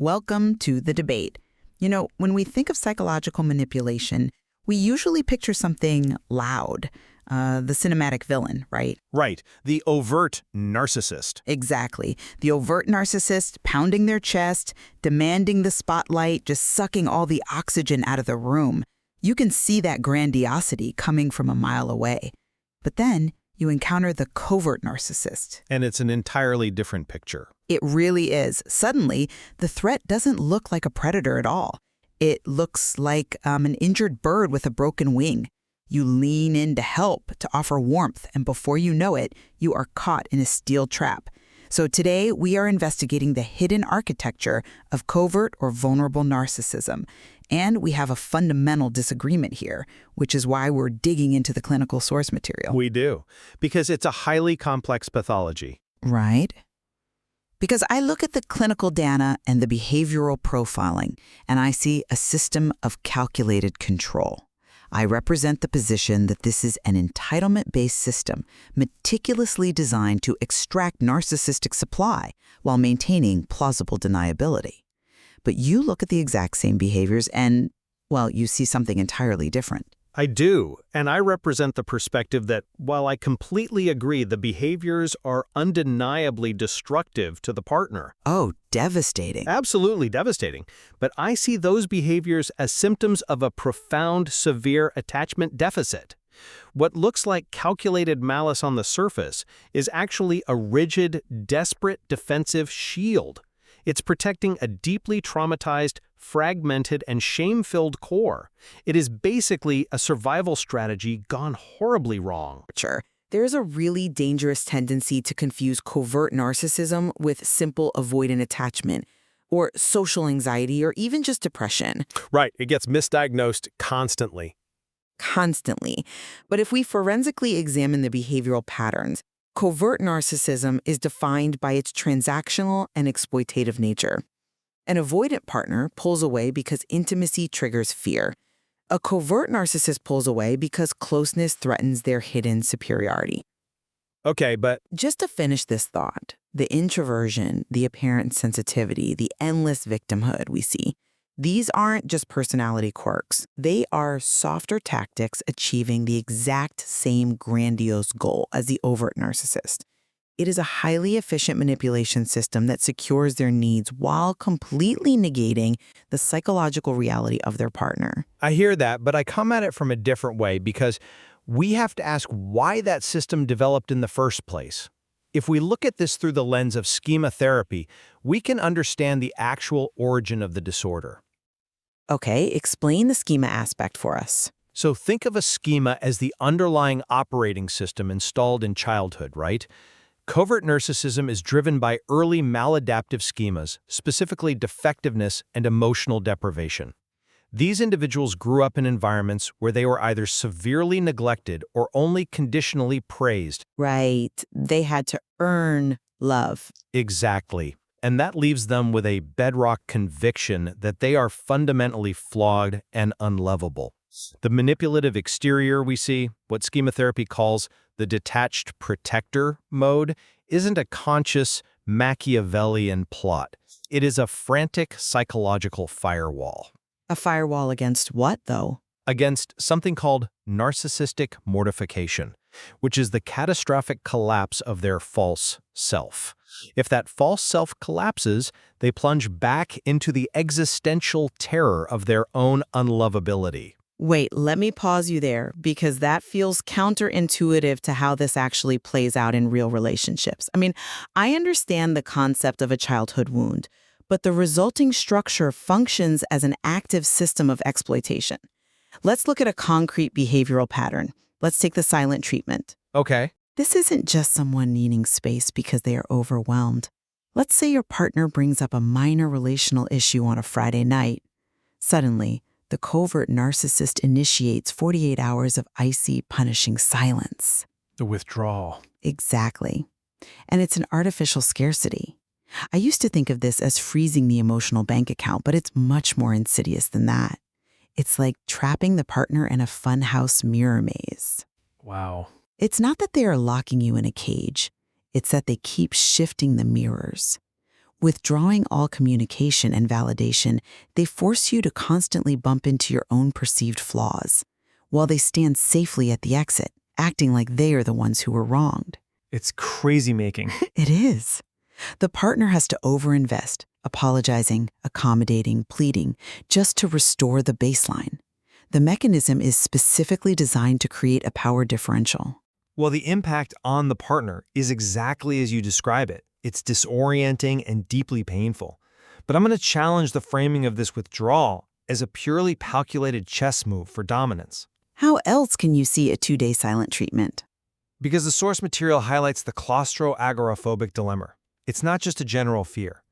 Welcome to the debate. When we think of psychological manipulation, we usually picture something loud, the cinematic villain, right? Right, the overt narcissist. Exactly. The overt narcissist pounding their chest, demanding the spotlight, just sucking all the oxygen out of the room. You can see that grandiosity coming from a mile away. But then you encounter the covert narcissist. And it's an entirely different picture. It really is. Suddenly, the threat doesn't look like a predator at all. It looks like an injured bird with a broken wing. You lean in to help, to offer warmth, and before you know it, you are caught in a steel trap. So today, we are investigating the hidden architecture of covert or vulnerable narcissism. And we have a fundamental disagreement here, which is why we're digging into the clinical source material. We do, because it's a highly complex pathology. Right? Because I look at the clinical data and the behavioral profiling, and I see a system of calculated control. I represent the position that this is an entitlement-based system meticulously designed to extract narcissistic supply while maintaining plausible deniability. But you look at the exact same behaviors and, well, you see something entirely different. I do, and I represent the perspective that while I completely agree the behaviors are undeniably destructive to the partner. Oh, devastating. Absolutely devastating. But I see those behaviors as symptoms of a profound, severe attachment deficit. What looks like calculated malice on the surface is actually a rigid, desperate defensive shield. It's protecting a deeply traumatized, fragmented, and shame-filled core. It is basically a survival strategy gone horribly wrong. Sure. There's a really dangerous tendency to confuse covert narcissism with simple avoidant attachment, or social anxiety, or even just depression. Right, it gets misdiagnosed constantly. Constantly. But if we forensically examine the behavioral patterns, covert narcissism is defined by its transactional and exploitative nature. An avoidant partner pulls away because intimacy triggers fear. A covert narcissist pulls away because closeness threatens their hidden superiority. Okay, but Just to finish this thought, the introversion, the apparent sensitivity, the endless victimhood we see, these aren't just personality quirks. They are softer tactics achieving the exact same grandiose goal as the overt narcissist. It is a highly efficient manipulation system that secures their needs while completely negating the psychological reality of their partner. I hear that, but I come at it from a different way because we have to ask why that system developed in the first place. If we look at this through the lens of schema therapy, we can understand the actual origin of the disorder. Okay, explain the schema aspect for us. So think of a schema as the underlying operating system installed in childhood, right? Covert narcissism is driven by early maladaptive schemas, specifically defectiveness and emotional deprivation. These individuals grew up in environments where they were either severely neglected or only conditionally praised. Right, they had to earn love. Exactly. And that leaves them with a bedrock conviction that they are fundamentally flawed and unlovable. The manipulative exterior we see, what schema therapy calls the detached protector mode, isn't a conscious Machiavellian plot. It is a frantic psychological firewall. A firewall against what, though? Against something called narcissistic mortification, which is the catastrophic collapse of their false self. If that false self collapses, they plunge back into the existential terror of their own unlovability. Wait, let me pause you there, because that feels counterintuitive to how this actually plays out in real relationships. I understand the concept of a childhood wound, but the resulting structure functions as an active system of exploitation. Let's look at a concrete behavioral pattern. Let's take the silent treatment. Okay. This isn't just someone needing space because they are overwhelmed. Let's say your partner brings up a minor relational issue on a Friday night. Suddenly, the covert narcissist initiates 48 hours of icy, punishing silence. The withdrawal. Exactly. And it's an artificial scarcity. I used to think of this as freezing the emotional bank account, but it's much more insidious than that. It's like trapping the partner in a funhouse mirror maze. Wow. It's not that they are locking you in a cage. It's that they keep shifting the mirrors. Withdrawing all communication and validation, they force you to constantly bump into your own perceived flaws, while they stand safely at the exit, acting like they are the ones who were wronged. It's crazy making. It is. The partner has to overinvest, apologizing, accommodating, pleading, just to restore the baseline. The mechanism is specifically designed to create a power differential. Well, the impact on the partner is exactly as you describe it. It's disorienting and deeply painful. But I'm going to challenge the framing of this withdrawal as a purely calculated chess move for dominance. How else can you see a 2-day silent treatment? Because the source material highlights the claustro-agoraphobic dilemma. It's not just a general fear.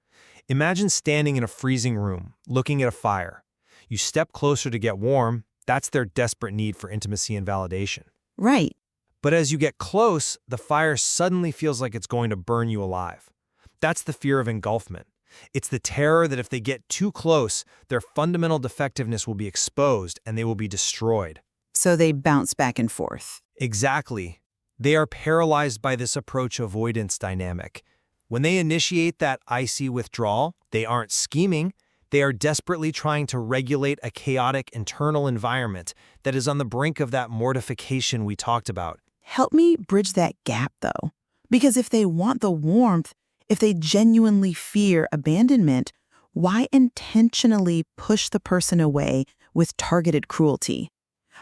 Imagine standing in a freezing room, looking at a fire. You step closer to get warm. That's their desperate need for intimacy and validation. Right. But as you get close, the fire suddenly feels like it's going to burn you alive. That's the fear of engulfment. It's the terror that if they get too close, their fundamental defectiveness will be exposed and they will be destroyed. So they bounce back and forth. Exactly. They are paralyzed by this approach avoidance dynamic. When they initiate that icy withdrawal, they aren't scheming. They are desperately trying to regulate a chaotic internal environment that is on the brink of that mortification we talked about. Help me bridge that gap, though. Because if they want the warmth, if they genuinely fear abandonment, why intentionally push the person away with targeted cruelty?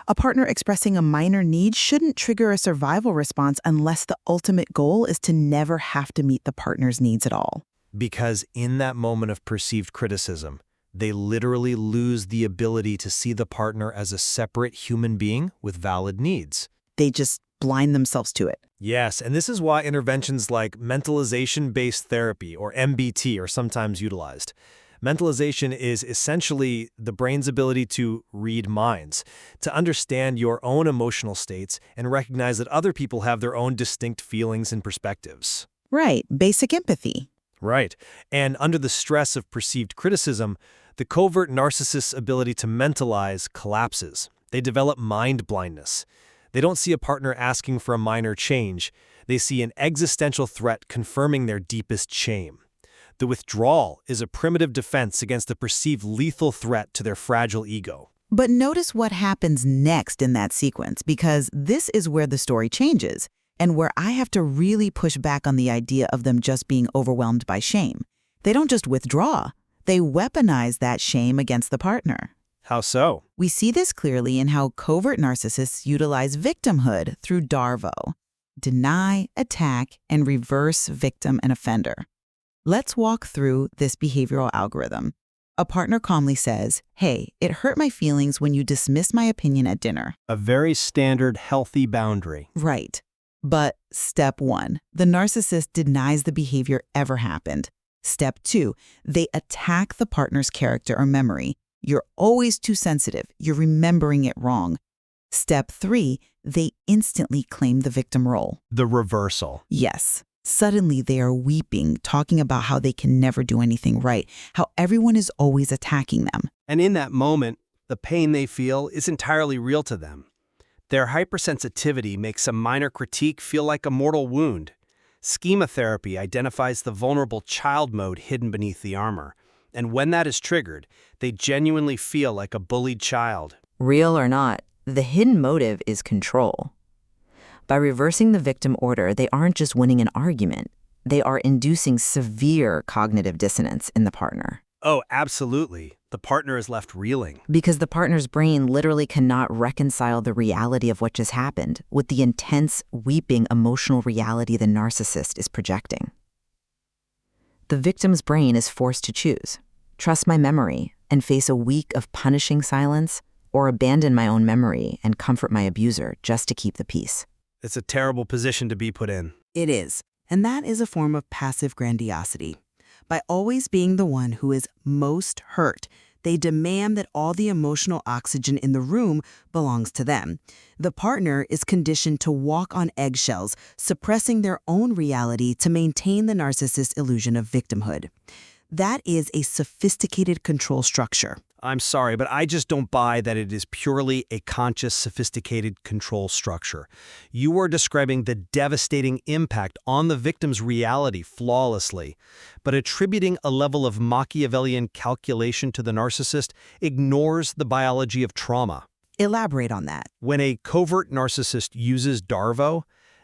A partner expressing a minor need shouldn't trigger a survival response unless the ultimate goal is to never have to meet the partner's needs at all. Because in that moment of perceived criticism, they literally lose the ability to see the partner as a separate human being with valid needs. They just blind themselves to it. Yes, and this is why interventions like mentalization-based therapy, or MBT, are sometimes utilized. Mentalization is essentially the brain's ability to read minds, to understand your own emotional states and recognize that other people have their own distinct feelings and perspectives. Right, basic empathy. Right, and under the stress of perceived criticism, the covert narcissist's ability to mentalize collapses. They develop mind blindness. They don't see a partner asking for a minor change. They see an existential threat confirming their deepest shame. The withdrawal is a primitive defense against the perceived lethal threat to their fragile ego. But notice what happens next in that sequence, because this is where the story changes, and where I have to really push back on the idea of them just being overwhelmed by shame. They don't just withdraw. They weaponize that shame against the partner. How so? We see this clearly in how covert narcissists utilize victimhood through DARVO: deny, attack, and reverse victim and offender. Let's walk through this behavioral algorithm. A partner calmly says, "Hey, it hurt my feelings when you dismissed my opinion at dinner." A very standard, healthy boundary. Right. But step 1, the narcissist denies the behavior ever happened. Step 2, they attack the partner's character or memory. You're always too sensitive. You're remembering it wrong. Step 3, they instantly claim the victim role. The reversal. Yes. Suddenly they are weeping, talking about how they can never do anything right, how everyone is always attacking them. And in that moment, the pain they feel is entirely real to them. Their hypersensitivity makes a minor critique feel like a mortal wound. Schema therapy identifies the vulnerable child mode hidden beneath the armor. And when that is triggered, they genuinely feel like a bullied child. Real or not, the hidden motive is control. By reversing the victim order, they aren't just winning an argument. They are inducing severe cognitive dissonance in the partner. Oh, absolutely. The partner is left reeling. Because the partner's brain literally cannot reconcile the reality of what just happened with the intense, weeping emotional reality the narcissist is projecting. The victim's brain is forced to choose: trust my memory and face a week of punishing silence, or abandon my own memory and comfort my abuser just to keep the peace. It's a terrible position to be put in. It is. And that is a form of passive grandiosity. By always being the one who is most hurt, they demand that all the emotional oxygen in the room belongs to them. The partner is conditioned to walk on eggshells, suppressing their own reality to maintain the narcissist's illusion of victimhood. That is a sophisticated control structure. I'm sorry, but I just don't buy that it is purely a conscious, sophisticated control structure. You are describing the devastating impact on the victim's reality flawlessly, but attributing a level of Machiavellian calculation to the narcissist ignores the biology of trauma. Elaborate on that. When a covert narcissist uses Darvo,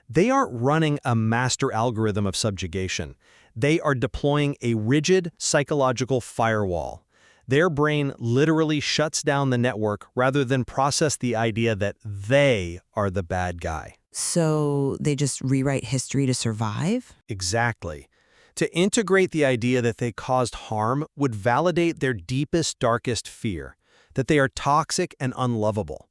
they aren't running a master algorithm of subjugation. They are deploying a rigid psychological firewall. Their brain literally shuts down the network rather than process the idea that they are the bad guy. So they just rewrite history to survive? Exactly. To integrate the idea that they caused harm would validate their deepest, darkest fear, that they are toxic and unlovable.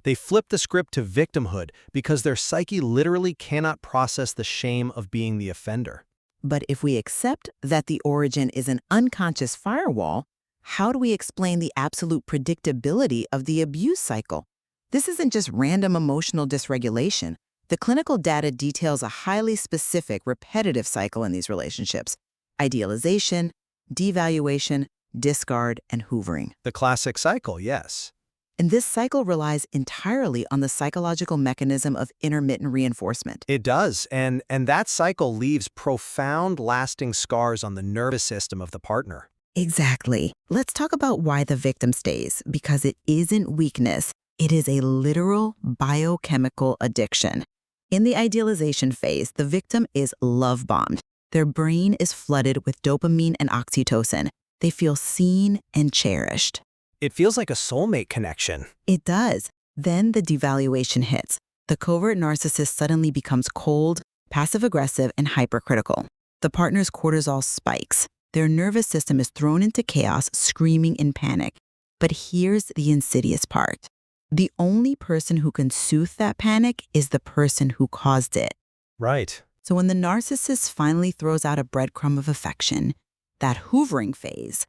They flip the script to victimhood because their psyche literally cannot process the shame of being the offender. But if we accept that the origin is an unconscious firewall, how do we explain the absolute predictability of the abuse cycle? This isn't just random emotional dysregulation. The clinical data details a highly specific, repetitive cycle in these relationships: idealization, devaluation, discard, and hoovering. The classic cycle, yes. And this cycle relies entirely on the psychological mechanism of intermittent reinforcement. It does, and that cycle leaves profound, lasting scars on the nervous system of the partner. Exactly. Let's talk about why the victim stays, because it isn't weakness. It is a literal biochemical addiction. In the idealization phase, the victim is love-bombed. Their brain is flooded with dopamine and oxytocin. They feel seen and cherished. It feels like a soulmate connection. It does. Then the devaluation hits. The covert narcissist suddenly becomes cold, passive-aggressive, and hypercritical. The partner's cortisol spikes. Their nervous system is thrown into chaos, screaming in panic. But here's the insidious part. The only person who can soothe that panic is the person who caused it. Right. So when the narcissist finally throws out a breadcrumb of affection, that hoovering phase,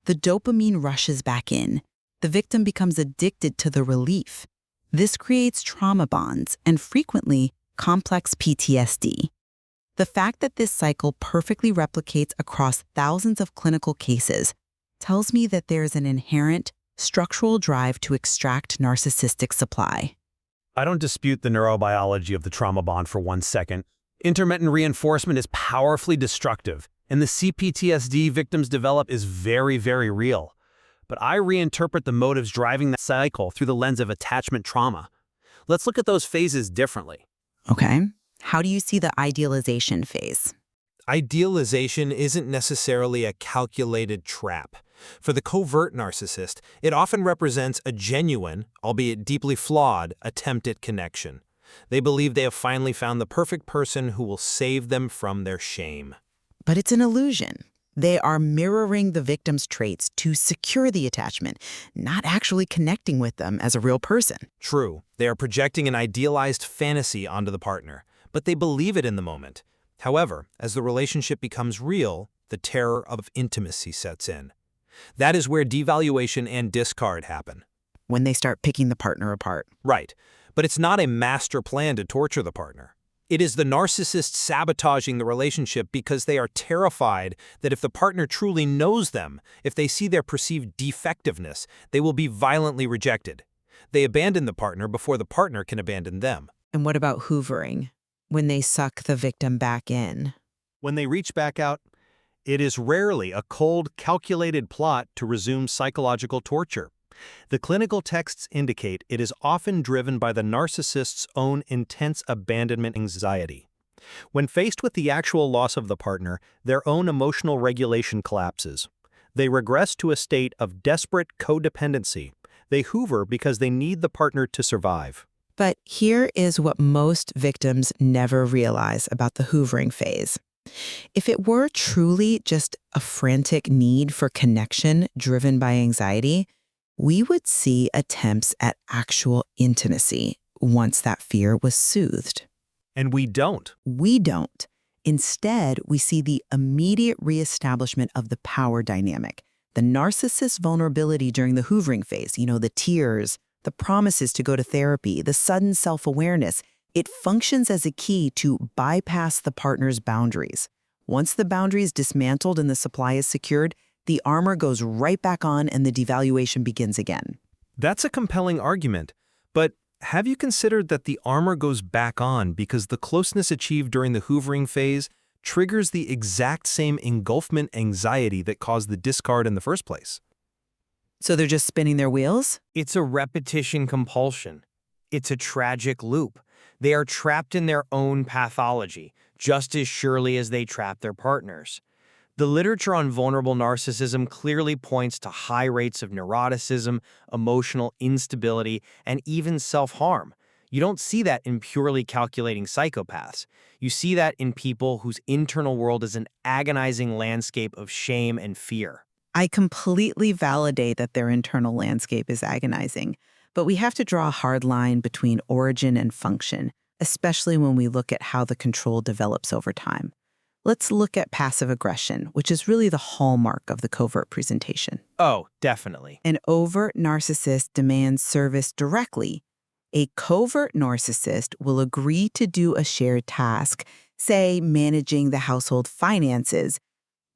the dopamine rushes back in. The victim becomes addicted to the relief. This creates trauma bonds and frequently complex PTSD. The fact that this cycle perfectly replicates across thousands of clinical cases tells me that there is an inherent structural drive to extract narcissistic supply. I don't dispute the neurobiology of the trauma bond for 1 second. Intermittent reinforcement is powerfully destructive, and the CPTSD victims develop is very, very real. But I reinterpret the motives driving that cycle through the lens of attachment trauma. Let's look at those phases differently. Okay. How do you see the idealization phase? Idealization isn't necessarily a calculated trap. For the covert narcissist, it often represents a genuine, albeit deeply flawed, attempt at connection. They believe they have finally found the perfect person who will save them from their shame. But it's an illusion. They are mirroring the victim's traits to secure the attachment, not actually connecting with them as a real person. True, they are projecting an idealized fantasy onto the partner, but they believe it in the moment. However, as the relationship becomes real, the terror of intimacy sets in. That is where devaluation and discard happen. When they start picking the partner apart. Right, but it's not a master plan to torture the partner. It is the narcissist sabotaging the relationship because they are terrified that if the partner truly knows them, if they see their perceived defectiveness, they will be violently rejected. They abandon the partner before the partner can abandon them. And what about hoovering? When they suck the victim back in? When they reach back out, it is rarely a cold, calculated plot to resume psychological torture. The clinical texts indicate it is often driven by the narcissist's own intense abandonment anxiety. When faced with the actual loss of the partner, their own emotional regulation collapses. They regress to a state of desperate codependency. They hoover because they need the partner to survive. But here is what most victims never realize about the hoovering phase. If it were truly just a frantic need for connection driven by anxiety, we would see attempts at actual intimacy once that fear was soothed. And we don't. We don't. Instead, we see the immediate reestablishment of the power dynamic, the narcissist's vulnerability during the hoovering phase, the tears, the promises to go to therapy, the sudden self-awareness. It functions as a key to bypass the partner's boundaries. Once the boundary is dismantled and the supply is secured, the armor goes right back on and the devaluation begins again. That's a compelling argument, but have you considered that the armor goes back on because the closeness achieved during the hoovering phase triggers the exact same engulfment anxiety that caused the discard in the first place? So they're just spinning their wheels? It's a repetition compulsion. It's a tragic loop. They are trapped in their own pathology, just as surely as they trap their partners. The literature on vulnerable narcissism clearly points to high rates of neuroticism, emotional instability, and even self-harm. You don't see that in purely calculating psychopaths. You see that in people whose internal world is an agonizing landscape of shame and fear. I completely validate that their internal landscape is agonizing, but we have to draw a hard line between origin and function, especially when we look at how the control develops over time. Let's look at passive aggression, which is really the hallmark of the covert presentation. Oh, definitely. An overt narcissist demands service directly. A covert narcissist will agree to do a shared task, say managing the household finances,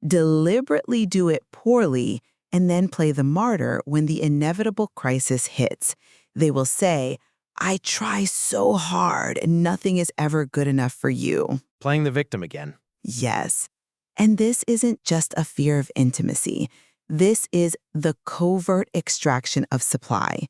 deliberately do it poorly, and then play the martyr when the inevitable crisis hits. They will say, "I try so hard and nothing is ever good enough for you." Playing the victim again. Yes. And this isn't just a fear of intimacy. This is the covert extraction of supply.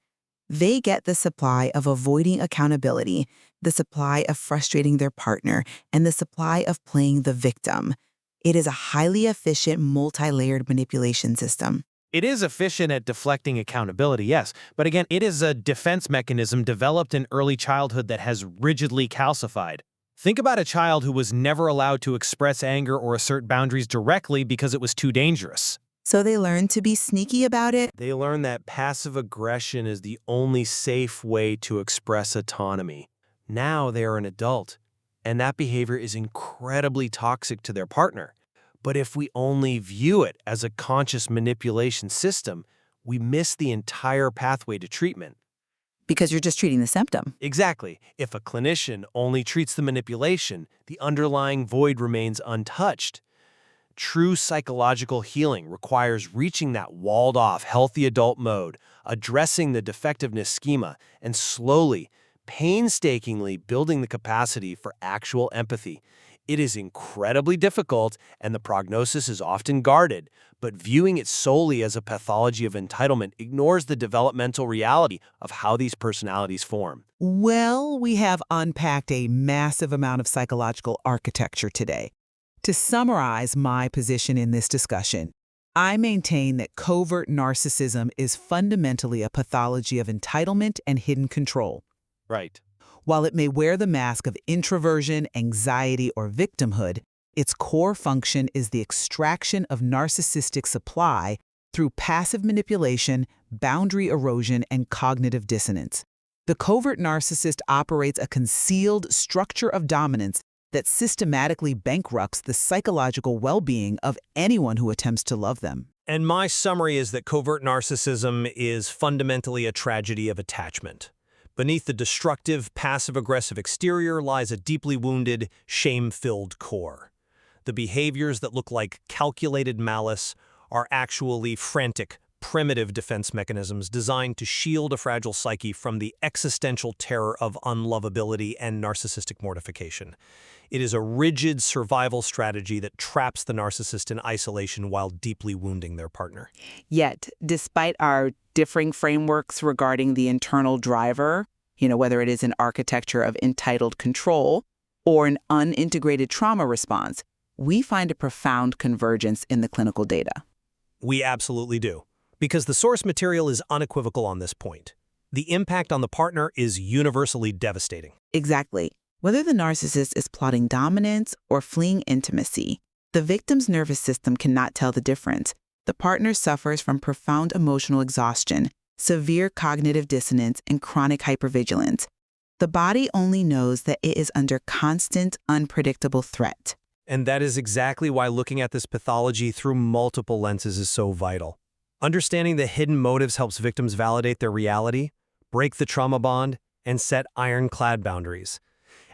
They get the supply of avoiding accountability, the supply of frustrating their partner, and the supply of playing the victim. It is a highly efficient, multi-layered manipulation system. It is efficient at deflecting accountability, yes, but again, it is a defense mechanism developed in early childhood that has rigidly calcified. Think about a child who was never allowed to express anger or assert boundaries directly because it was too dangerous. So they learn to be sneaky about it. They learn that passive aggression is the only safe way to express autonomy. Now they are an adult, and that behavior is incredibly toxic to their partner. But if we only view it as a conscious manipulation system, we miss the entire pathway to treatment. Because you're just treating the symptom. Exactly. If a clinician only treats the manipulation, the underlying void remains untouched. True psychological healing requires reaching that walled-off, healthy adult mode, addressing the defectiveness schema, and slowly, painstakingly building the capacity for actual empathy. It is incredibly difficult, and the prognosis is often guarded, but viewing it solely as a pathology of entitlement ignores the developmental reality of how these personalities form. Well, we have unpacked a massive amount of psychological architecture today. To summarize my position in this discussion, I maintain that covert narcissism is fundamentally a pathology of entitlement and hidden control. Right. While it may wear the mask of introversion, anxiety, or victimhood, its core function is the extraction of narcissistic supply through passive manipulation, boundary erosion, and cognitive dissonance. The covert narcissist operates a concealed structure of dominance that systematically bankrupts the psychological well-being of anyone who attempts to love them. And my summary is that covert narcissism is fundamentally a tragedy of attachment. Beneath the destructive, passive-aggressive exterior lies a deeply wounded, shame-filled core. The behaviors that look like calculated malice are actually frantic, primitive defense mechanisms designed to shield a fragile psyche from the existential terror of unlovability and narcissistic mortification. It is a rigid survival strategy that traps the narcissist in isolation while deeply wounding their partner. Yet, despite our differing frameworks regarding the internal driver, whether it is an architecture of entitled control or an unintegrated trauma response, we find a profound convergence in the clinical data. We absolutely do, because the source material is unequivocal on this point. The impact on the partner is universally devastating. Exactly. Whether the narcissist is plotting dominance or fleeing intimacy, the victim's nervous system cannot tell the difference. The partner suffers from profound emotional exhaustion, severe cognitive dissonance, and chronic hypervigilance. The body only knows that it is under constant, unpredictable threat. And that is exactly why looking at this pathology through multiple lenses is so vital. Understanding the hidden motives helps victims validate their reality, break the trauma bond, and set ironclad boundaries.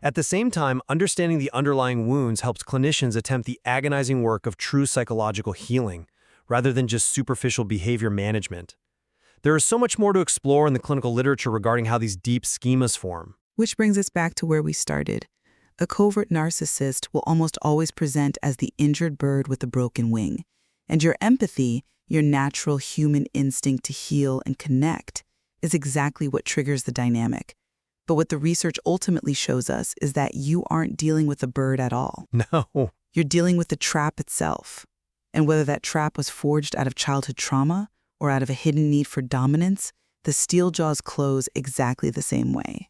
At the same time, understanding the underlying wounds helps clinicians attempt the agonizing work of true psychological healing, rather than just superficial behavior management. There is so much more to explore in the clinical literature regarding how these deep schemas form. Which brings us back to where we started. A covert narcissist will almost always present as the injured bird with a broken wing. And your empathy, your natural human instinct to heal and connect, is exactly what triggers the dynamic. But what the research ultimately shows us is that you aren't dealing with a bird at all. No. You're dealing with the trap itself. And whether that trap was forged out of childhood trauma or out of a hidden need for dominance, the steel jaws close exactly the same way.